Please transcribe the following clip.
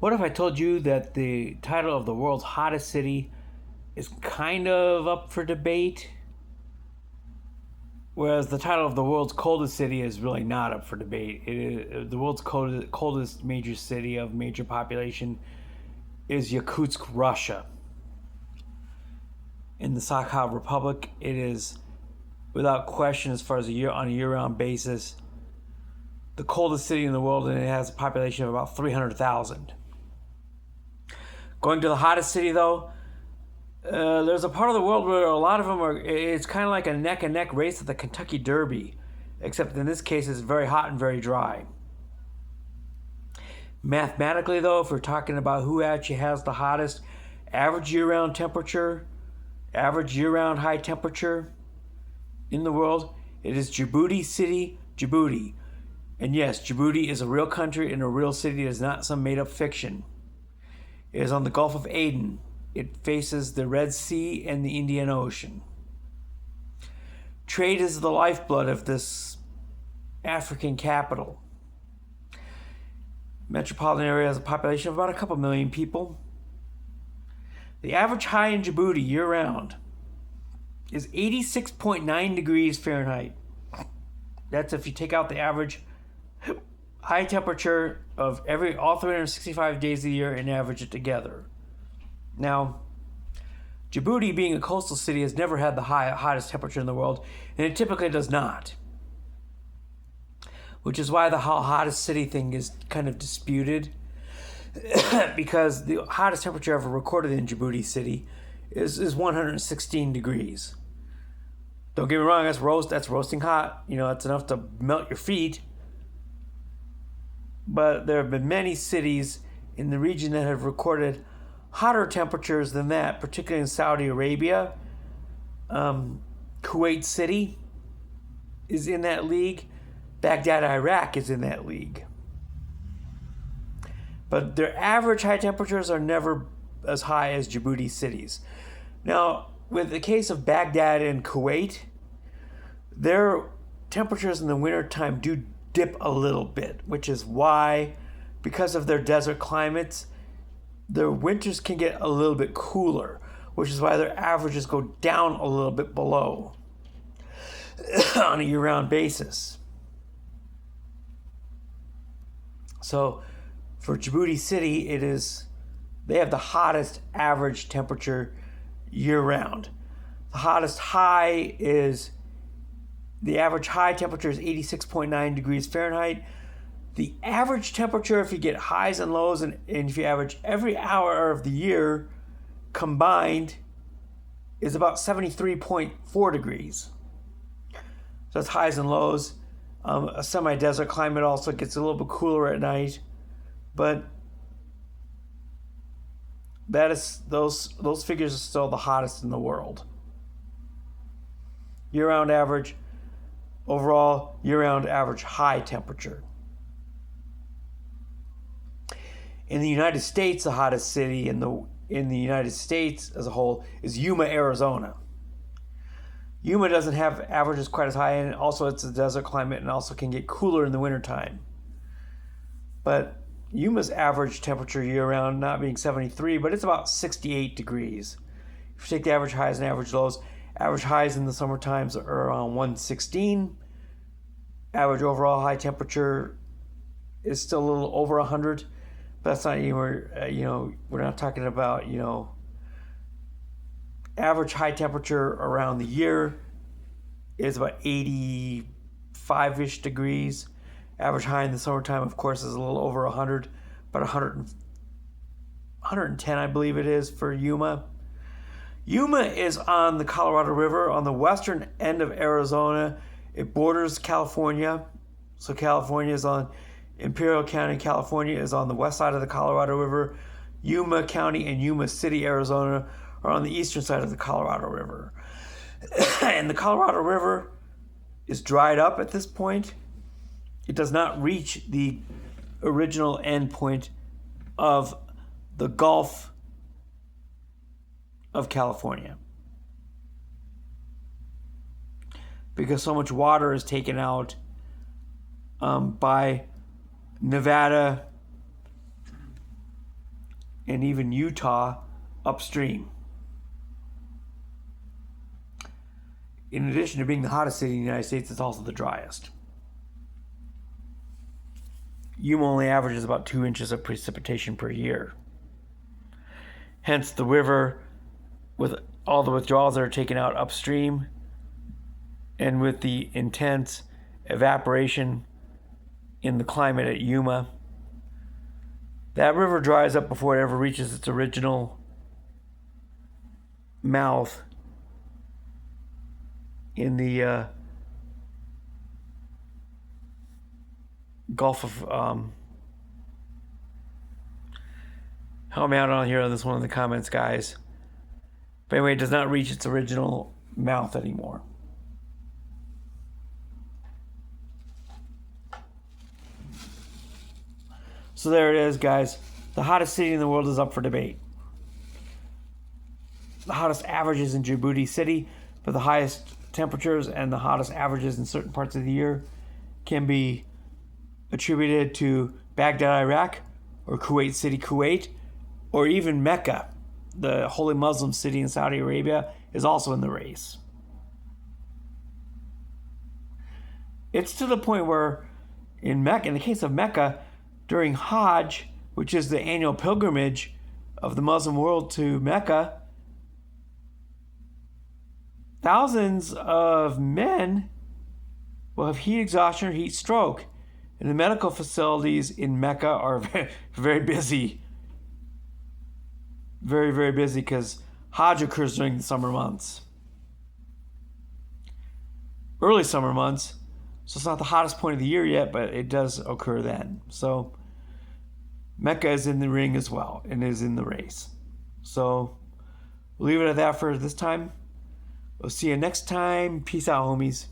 What if I told you that the title of the world's hottest city is kind of up for debate, whereas the title of the world's coldest city is really not up for debate? It is, the world's coldest major city of major population is Yakutsk, Russia. In the Sakha Republic, it is without question, as far as on a year-round basis, the coldest city in the world, and it has a population of about 300,000. Going to the hottest city, though, there's a part of the world where a lot of them are. It's kind of like a neck-and-neck race at the Kentucky Derby, except in this case, it's very hot and very dry. Mathematically, though, if we're talking about who actually has the hottest average year-round temperature, average year-round high temperature in the world, it is Djibouti City, Djibouti. And yes, Djibouti is a real country and a real city. It is not some made-up fiction. It is on the Gulf of Aden. It faces the Red Sea and the Indian Ocean. Trade is the lifeblood of this African capital. Metropolitan area has a population of about a couple million people. The average high in Djibouti year-round is 86.9 degrees Fahrenheit. That's if you take out the average high temperature of all 365 days of the year and average it together. Now, Djibouti, being a coastal city, has never had the hottest temperature in the world, and it typically does not. Which is why the hottest city thing is kind of disputed, because the hottest temperature ever recorded in Djibouti City is 116 degrees. Don't get me wrong, that's roasting hot. That's enough to melt your feet. But there have been many cities in the region that have recorded hotter temperatures than that, particularly in Saudi Arabia. Kuwait City is in that league. Baghdad, Iraq is in that league. But their average high temperatures are never as high as Djibouti cities. Now, with the case of Baghdad and Kuwait, their temperatures in the wintertime do dip a little bit, which is why, because of their desert climates, their winters can get a little bit cooler, which is why their averages go down a little bit below on a year-round basis. So for Djibouti City, they have the hottest average temperature year-round. The hottest high the average high temperature is 86.9 degrees Fahrenheit. The average temperature, if you get highs and lows, and if you average every hour of the year combined, is about 73.4 degrees. So that's highs and lows. A semi-desert climate also gets a little bit cooler at night, but those figures are still the hottest in the world. Year-round average, overall year-round average high temperature. In the United States, the hottest city in the United States as a whole is Yuma, Arizona. Yuma doesn't have averages quite as high, and also it's a desert climate and also can get cooler in the wintertime. But Yuma's average temperature year-round not being 73, but it's about 68 degrees. If you take the average highs and average lows, average highs in the summer times are around 116. Average overall high temperature is still a little over 100, but that's not even, we're not talking about, average high temperature around the year is about 85-ish degrees. Average high in the summertime, of course, is a little over 100, but 110, I believe it is, for Yuma. Yuma is on the Colorado River on the western end of Arizona. It borders California. So California is on Imperial County, California is on the west side of the Colorado River. Yuma County and Yuma City, Arizona are on the eastern side of the Colorado River. And the Colorado River is dried up at this point. It does not reach the original end point of the Gulf of California, because so much water is taken out by Nevada and even Utah upstream. In addition to being the hottest city in the United States, it's also the driest. Yuma only averages about 2 inches of precipitation per year. Hence, the river, with all the withdrawals that are taken out upstream, and with the intense evaporation in the climate at Yuma, that river dries up before it ever reaches its original mouth in the Gulf of help me out on here on this one in the comments, guys. But anyway, it does not reach its original mouth anymore. So there it is, guys. The hottest city in the world is up for debate. The hottest averages in Djibouti City, but the highest temperatures and the hottest averages in certain parts of the year can be attributed to Baghdad, Iraq, or Kuwait City, Kuwait, or even Mecca, the holy Muslim city in Saudi Arabia, is also in the race. It's to the point where in Mecca, in the case of Mecca, during Hajj, which is the annual pilgrimage of the Muslim world to Mecca, thousands of men will have heat exhaustion or heat stroke. And the medical facilities in Mecca are very, very busy. Very, very busy because Hajj occurs during the summer months. Early summer months. So it's not the hottest point of the year yet, but it does occur then. So Mecca is in the ring as well and is in the race. So we'll leave it at that for this time. We'll see you next time. Peace out, homies.